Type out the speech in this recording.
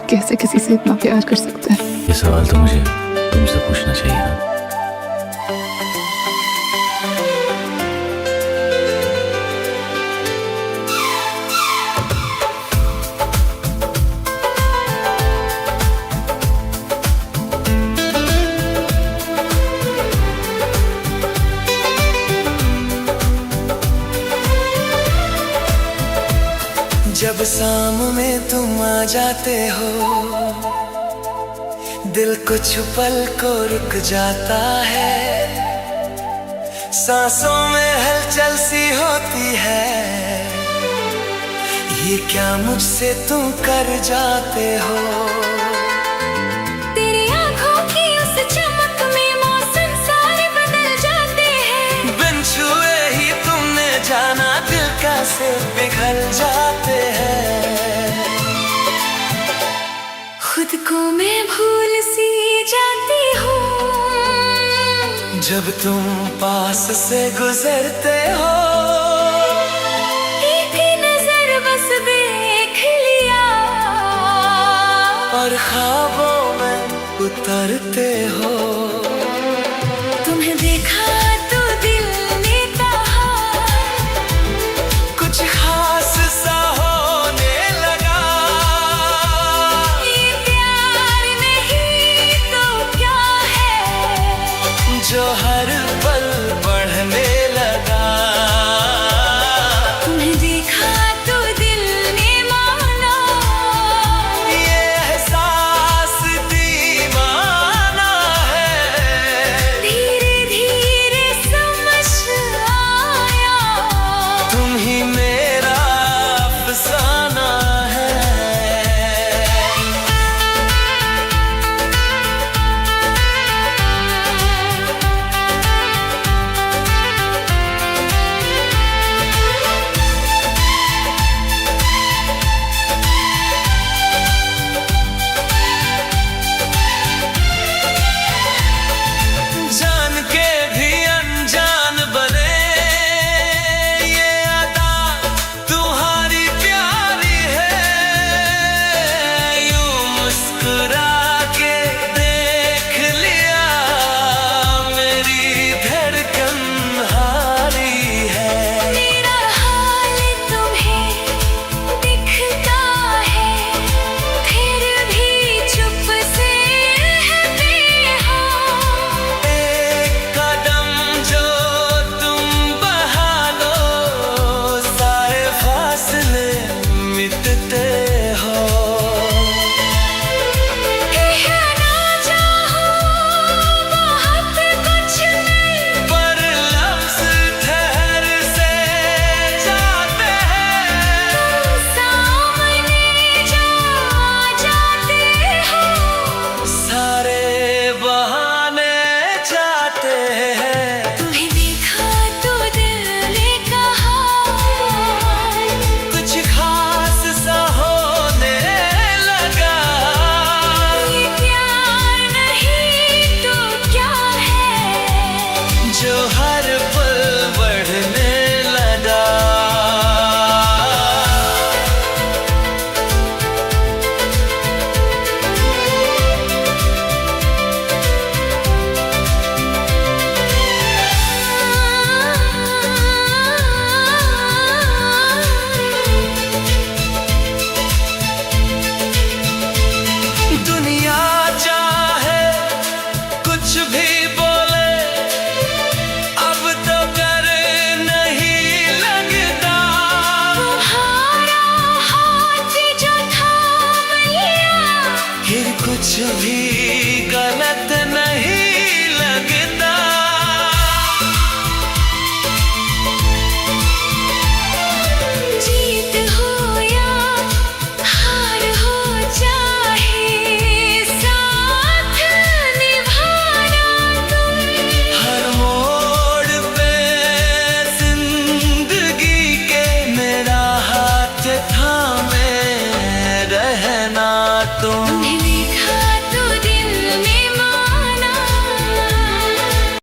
कैसे किसी से इतना प्यार कर सकते हैं? ये सवाल तो मुझे तुमसे पूछना चाहिए ना। जब सामने तुम आ जाते हो, दिल कुछ पल को रुक जाता है। सांसों में हलचल सी होती है, ये क्या मुझसे तुम कर जाते हो। तेरी आंखों की उस चमक में मौसम सारे बदल जाते हैं। बिन छुए ही तुमने जाना दिल कैसे पिघल जाते हैं। खुद को मैं भूल सी जाती हूँ जब तुम पास से गुजरते हो। एक नजर बस देख लिया और ख्वाबों में उतरते हो।